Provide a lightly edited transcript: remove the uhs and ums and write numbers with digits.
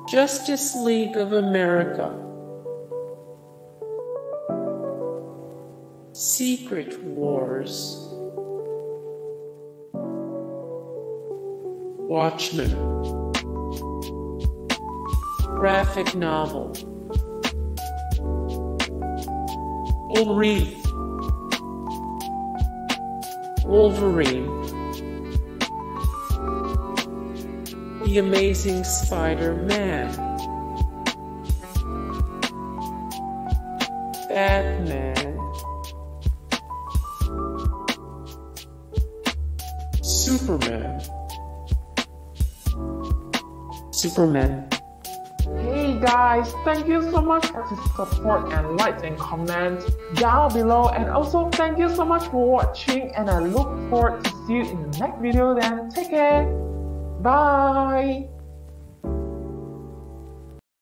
Justice League of America, Secret Wars, Watchmen, graphic novel, Ulrich, Wolverine, The Amazing Spider-Man, Batman, Superman. Hey guys, thank you so much for the support and likes and comments down below, and also thank you so much for watching, and I look forward to see you in the next video. Then take care, bye.